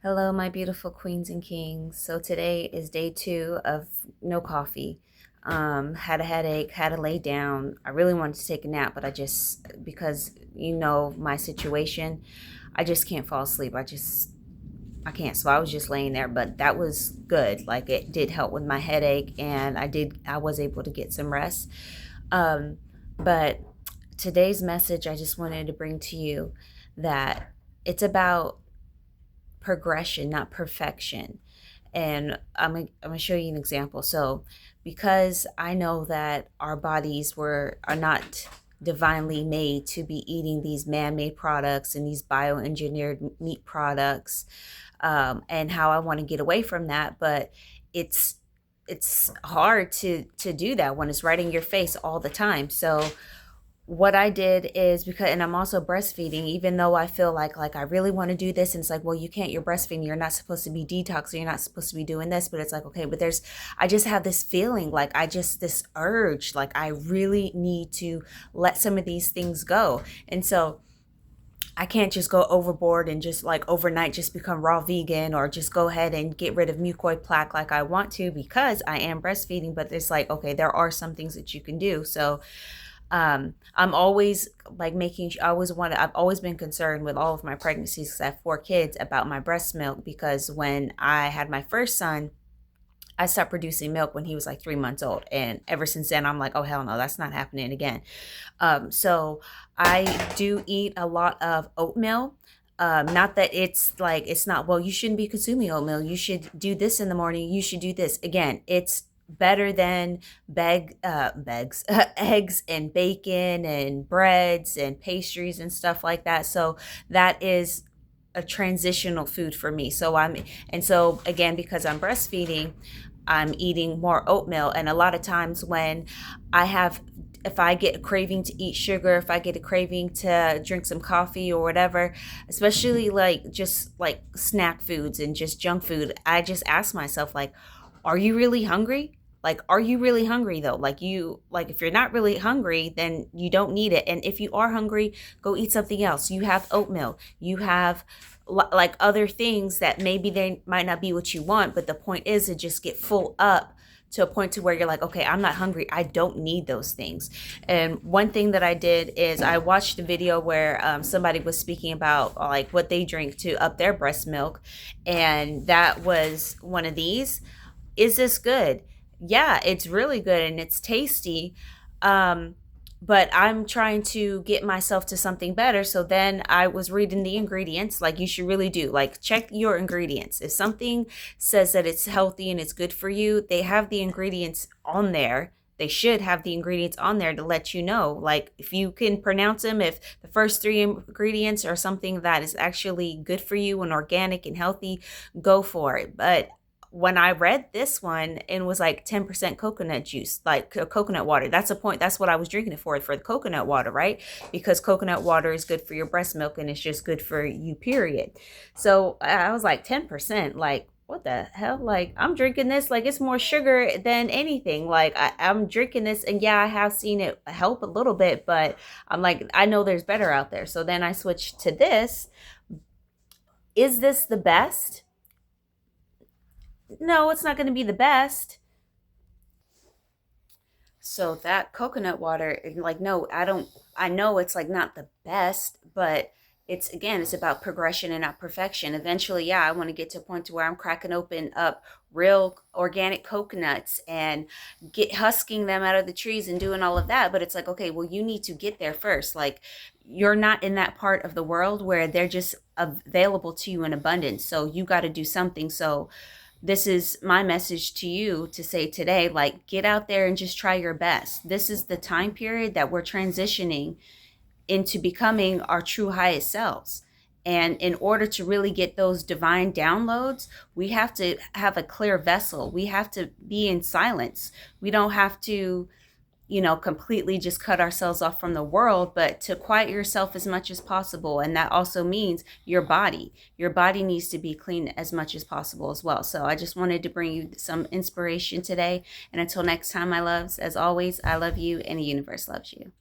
Hello, my beautiful queens and kings. So today is day 2 of no coffee. Had a headache, had to lay down. I really wanted to take a nap, but because my situation, I just can't fall asleep. I can't. So I was just laying there, but that was good. Like it did help with my headache, and I was able to get some rest. Um, but today's message, I just wanted to bring to you that it's about progression, not perfection. And I'm gonna show you an example. So, because I know that our bodies are not divinely made to be eating these man-made products and these bioengineered meat products, and how I want to get away from that, but it's it's hard to do that when it's right in your face all the time. So what I did is because, and I'm also breastfeeding, even though I feel like I really want to do this, and it's like, well, you can't, you're breastfeeding, you're not supposed to be detoxing, you're not supposed to be doing this, but it's like, okay, but I just have this feeling, like this urge, like I really need to let some of these things go. And so I can't just go overboard and just like overnight just become raw vegan or just go ahead and get rid of mucoid plaque like I want to, because I am breastfeeding. But it's like, okay, there are some things that you can do. So I'm always like I've always been concerned with all of my pregnancies because I have 4 kids about my breast milk, because when I had my first son, I stopped producing milk when he was like 3 months old. And ever since then, I'm like, oh, hell no, that's not happening again. So I do eat a lot of oatmeal. Not that it's not, well, you shouldn't be consuming oatmeal. You should do this in the morning. You should do this. Again, it's better than eggs and bacon and breads and pastries and stuff like that. So that is a transitional food for me. And so again, because I'm breastfeeding, I'm eating more oatmeal. And a lot of times if I get a craving to eat sugar, if I get a craving to drink some coffee or whatever, especially like just like snack foods and just junk food, I just ask myself, like, are you really hungry? Like, are you really hungry though? If you're not really hungry, then you don't need it. And if you are hungry, go eat something else. You have oatmeal. You have like other things that maybe they might not be what you want, but the point is to just get full up to a point to where you're like, okay, I'm not hungry. I don't need those things. And one thing that I did is I watched a video where somebody was speaking about like what they drink to up their breast milk. And that was one of these. Is this good? Yeah, it's really good and it's tasty. Um, but I'm trying to get myself to something better. So then I was reading the ingredients, like you should really do. Like, check your ingredients. If something says that it's healthy and it's good for you, they have the ingredients on there. They should have the ingredients on there to let you know. Like, if you can pronounce them, if the first 3 ingredients are something that is actually good for you and organic and healthy, go for it. But when I read this one, it was like 10% coconut juice, like coconut water. That's the point. That's what I was drinking it for the coconut water, right? Because coconut water is good for your breast milk and it's just good for you, period. So I was like, 10%, like, what the hell? Like, I'm drinking this like it's more sugar than anything. Like, I'm drinking this, and yeah, I have seen it help a little bit, but I'm like, I know there's better out there. So then I switched to this. Is this the best? No, it's not going to be the best. So that coconut water, like, no, I know it's like not the best, but it's, again, it's about progression and not perfection. Eventually, yeah, I want to get to a point to where I'm cracking open up real organic coconuts and get husking them out of the trees and doing all of that. But it's like, okay, well, you need to get there first. Like, you're not in that part of the world where they're just available to you in abundance. So you got to do something. So this is my message to you to say today, like, get out there and just try your best. This is the time period that we're transitioning into becoming our true highest selves. And in order to really get those divine downloads, we have to have a clear vessel. We have to be in silence. We don't have to, completely just cut ourselves off from the world, but to quiet yourself as much as possible. And that also means your body. Your body needs to be clean as much as possible as well. So I just wanted to bring you some inspiration today. And until next time, my loves, as always, I love you and the universe loves you.